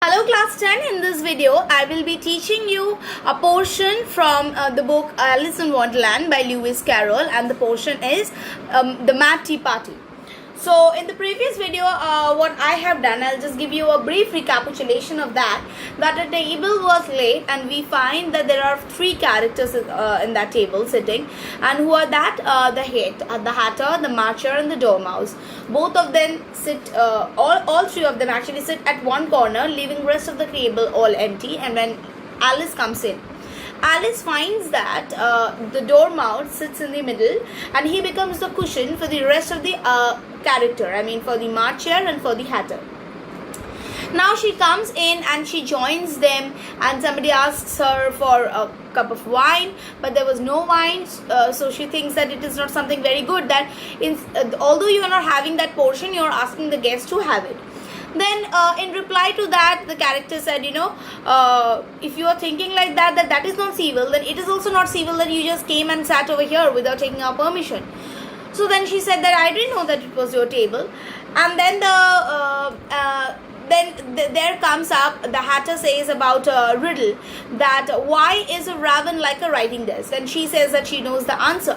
Hello class 10, in this video I will be teaching you a portion from the book Alice in Wonderland by Lewis Carroll, and the portion is the Mad Tea Party. So in the previous video what I have done, I'll just give you a brief recapitulation of that a table was laid and we find that there are three characters in that table sitting, and who are that? The Hatter, the Marcher and the Dormouse. Both of them sit, all three of them actually sit at one corner, leaving rest of the table all empty. And when Alice comes in, Alice finds that the Dormouse sits in the middle and he becomes the cushion for the rest of the character, I mean for the Marcher and for the Hatter. Now she comes in and she joins them, and somebody asks her for a cup of wine, but there was no wine, so she thinks that it is not something very good, that although you are not having that portion, you are asking the guests to have it. Then in reply to that, the character said, if you are thinking like that is not civil, then it is also not civil that you just came and sat over here without taking our permission. So then she said that I didn't know that it was your table. And then there comes up, the Hatter says about a riddle, that why is a raven like a writing desk? And she says that she knows the answer.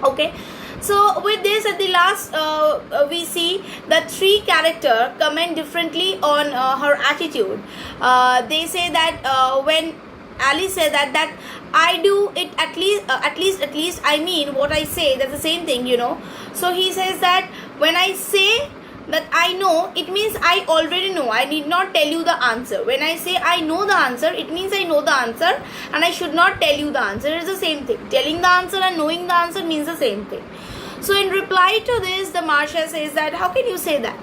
Okay. So with this, at the last we see that three characters comment differently on her attitude. They say that when Alice said that I do it at least I mean what I say, that's the same thing, So he says that when I say that I know, it means I already know. I need not tell you the answer. When I say I know the answer, it means I know the answer and I should not tell you the answer. It is the same thing. Telling the answer and knowing the answer means the same thing. So in reply to this, the Marcher says that how can you say that?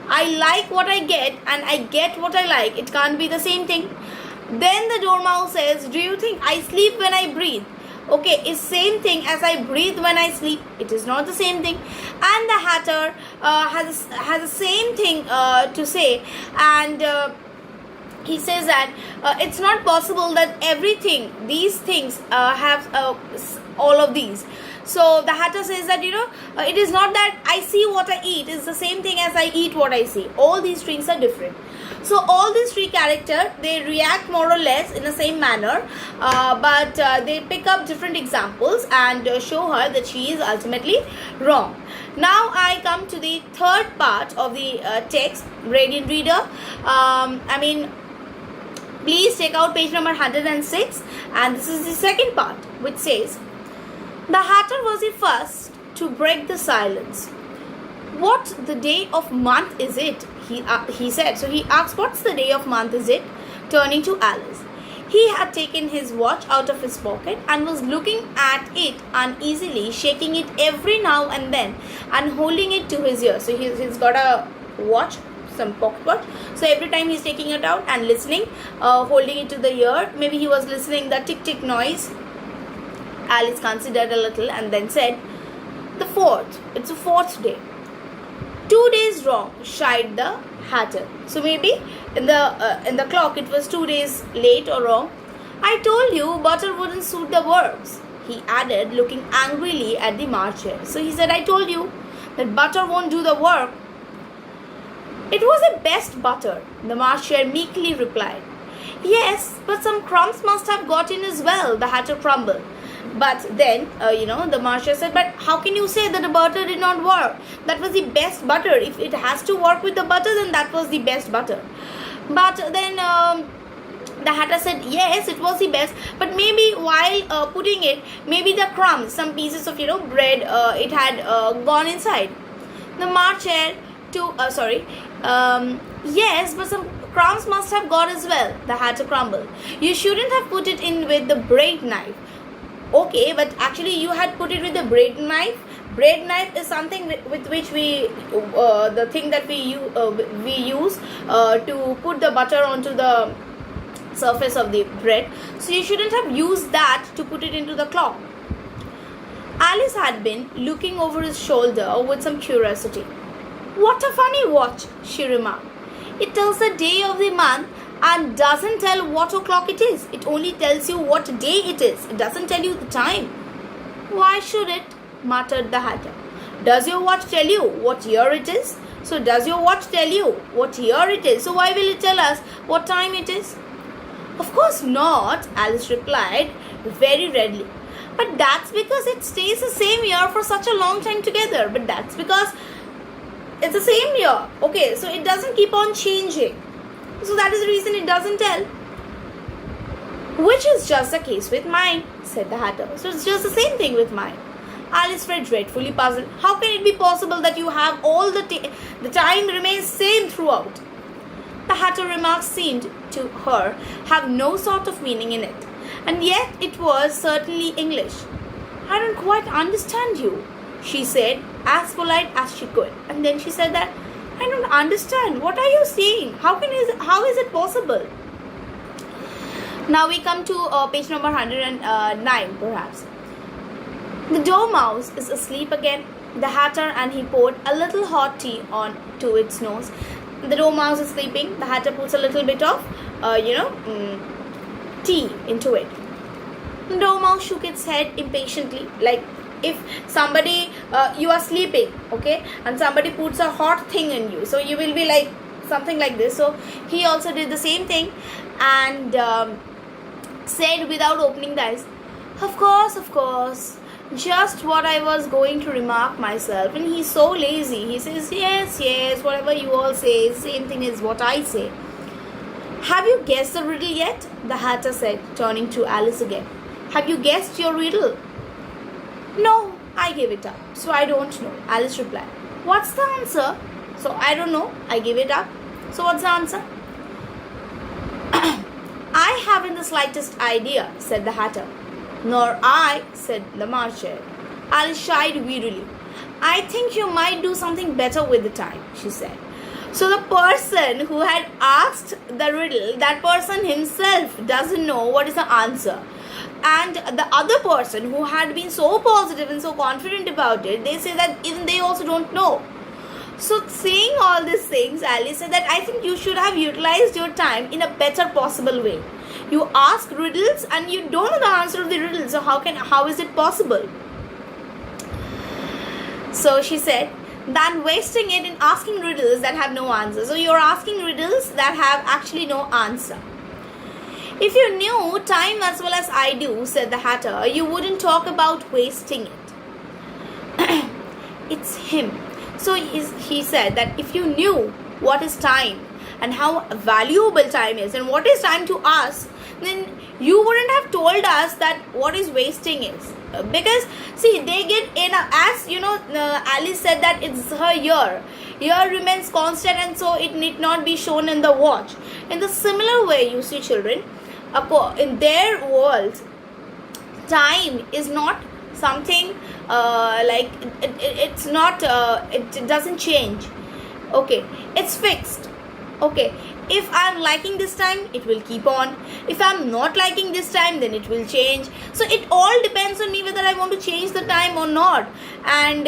I like what I get and I get what I like. It can't be the same thing. Then the Dormouse says, do you think I sleep when I breathe? Okay, it's same thing as I breathe when I sleep. It is not the same thing. And the Hatter has the same thing to say, and he says that it's not possible that these things have all of these. So the Hatter says that it is not that I see what I eat, it's the same thing as I eat what I see. All these things are different. So all these three characters, they react more or less in the same manner, but they pick up different examples and show her that she is ultimately wrong. Now I come to the third part of the text. Radiant reader, please take out page number 106, and this is the second part, which says, the Hatter was the first to break the silence. What the day of month is it? He said. So he asked, what's the day of month is it? Turning to Alice. He had taken his watch out of his pocket and was looking at it uneasily, shaking it every now and then and holding it to his ear. So he's got a watch, some pocket watch. So every time he's taking it out and listening, holding it to the ear. Maybe he was listening the tick tick noise. Alice considered a little and then said, it's the fourth day. 2 days wrong, shied the Hatter. So maybe in the clock it was 2 days late or wrong. I told you butter wouldn't suit the works, he added, looking angrily at the Marcher. So he said, I told you that butter won't do the work. It was the best butter, the Marcher meekly replied. Yes, but some crumbs must have got in as well, the Hatter grumbled. But then, the Marcher said, but how can you say that the butter did not work? That was the best butter. If it has to work with the butter, then that was the best butter. But then the Hatter said, yes, it was the best. But maybe while putting it, maybe the crumbs, some pieces of, bread, it had gone inside. The Marcher yes, but some crumbs must have gone as well, the Hatter grumbled. You shouldn't have put it in with the bread knife. Okay, but actually you had put it with the bread knife. Bread knife is something with which the thing that we use to put the butter onto the surface of the bread. So you shouldn't have used that to put it into the clock. Alice had been looking over his shoulder with some curiosity. What a funny watch, she remarked. It tells the day of the month and doesn't tell what o'clock it is. It only tells you what day it is. It doesn't tell you the time. Why should it? Muttered the Hatter. Does your watch tell you what year it is? So does your watch tell you what year it is? So why will it tell us what time it is? Of course not, Alice replied very readily. But that's because it stays the same year for such a long time together. But that's because it's the same year. Okay, so it doesn't keep on changing. So that is the reason it doesn't tell. Which is just the case with mine, said the Hatter. So it's just the same thing with mine. Alice felt dreadfully puzzled. How can it be possible that you have all the time remains same throughout? The Hatter remark seemed to her have no sort of meaning in it, and yet it was certainly English. I don't quite understand you, she said, as polite as she could. And then she said that, I don't understand. What are you saying? How is it possible? Now we come to page number 109 perhaps. The Dormouse is asleep again. The Hatter and he poured a little hot tea on to its nose. The Dormouse is sleeping. The Hatter puts a little bit of, tea into it. The Dormouse shook its head impatiently, like if somebody, you are sleeping, okay, and somebody puts a hot thing in you, so you will be like something like this. So he also did the same thing and said without opening the eyes, of course, just what I was going to remark myself. And he's so lazy. He says, yes, whatever you all say, same thing is what I say. Have you guessed the riddle yet? The Hatter said, turning to Alice again. Have you guessed your riddle? No, I gave it up, so I don't know, Alice replied. What's the answer? So I don't know, I gave it up. So what's the answer? I haven't the slightest idea, said the Hatter. Nor I, said the Marcher. Alice shied wearily. I think you might do something better with the time, she said. So the person who had asked the riddle, that person himself doesn't know what is the answer. And the other person who had been so positive and so confident about it, they say that even they also don't know. So saying all these things, Alice said that I think you should have utilized your time in a better possible way. You ask riddles and you don't know the answer of the riddle. So how is it possible? So she said, than wasting it in asking riddles that have no answer. So you're asking riddles that have actually no answer. If you knew time as well as I do, said the Hatter, you wouldn't talk about wasting it. It's him. So he said that if you knew what is time and how valuable time is and what is time to us, then you wouldn't have told us that what is wasting is. Because see, they get in as you know, Alice said that it's her year. Year remains constant and so it need not be shown in the watch. In the similar way, you see children, in their world, time is not something it's not it doesn't change. Okay, it's fixed. Okay, if I'm liking this time, it will keep on. If I'm not liking this time, then it will change. So it all depends on me whether I want to change the time or not. And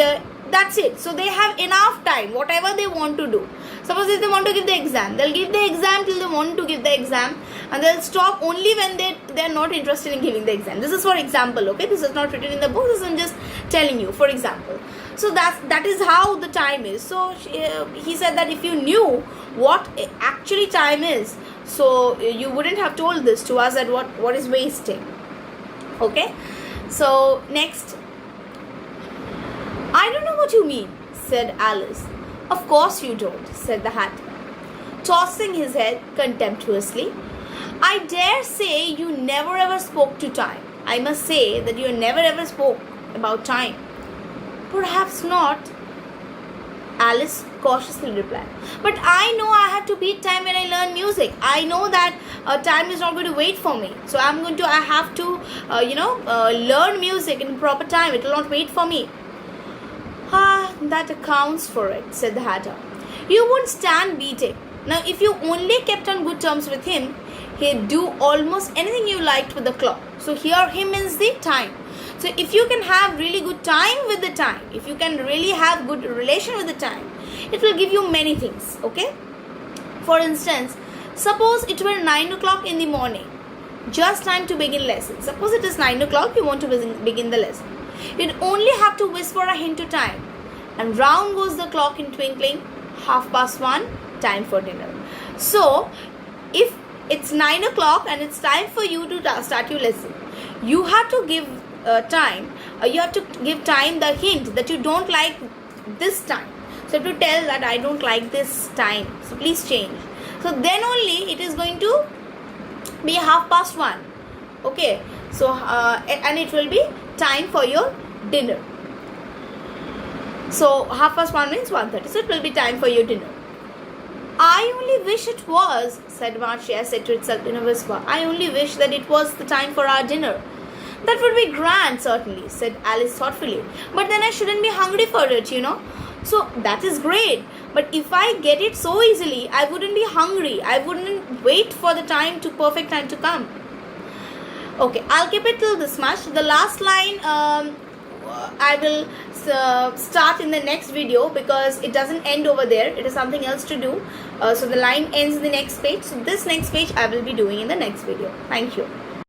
that's it. So they have enough time, whatever they want to do. Suppose if they want to give the exam, they'll give the exam till they want to give the exam, and they'll stop only when they're not interested in giving the exam. This is for example, okay? This is not written in the book. This is I'm just telling you, for example. So that is how the time is. So he said that if you knew what actually time is, so you wouldn't have told this to us that what is wasting. Okay? So next. I don't know what you mean, said Alice. Of course you don't, said the Hatter, tossing his head contemptuously. I dare say you never ever spoke to time. I must say that you never ever spoke about time. Perhaps not, Alice cautiously replied. But I know I have to beat time when I learn music. I know that time is not going to wait for me. So I have to, learn music in proper time. It will not wait for me. That accounts for it, said the Hatter. You won't stand beating. Now, if you only kept on good terms with him, he'd do almost anything you liked with the clock. So here, him means the time. So if you can have really good time with the time, if you can really have good relation with the time, it will give you many things, okay? For instance, suppose it were 9 o'clock in the morning, just time to begin lesson. Suppose it is 9 o'clock, you want to begin the lesson. You'd only have to whisper a hint to time, and round goes the clock in twinkling, 1:30, time for dinner. So, if 9 o'clock and it's time for you to start your lesson. You have to give time. You have to give time the hint that you don't like this time. So to tell that I don't like this time, so please change. So then only it is going to be 1:30. Okay, so and it will be time for your dinner. So 1:30 means 1:30. So it will be time for your dinner. I only wish it was, said Marcia, said to itself in a whisper. I only wish that it was the time for our dinner. That would be grand, certainly, said Alice thoughtfully. But then I shouldn't be hungry for it, you know. So that is great. But if I get it so easily, I wouldn't be hungry. I wouldn't wait for the perfect time to come. Okay, I'll keep it till this much. The last line I will start in the next video, because it doesn't end over there. It is something else to do. So the line ends in the next page. So this next page I will be doing in the next video. Thank you.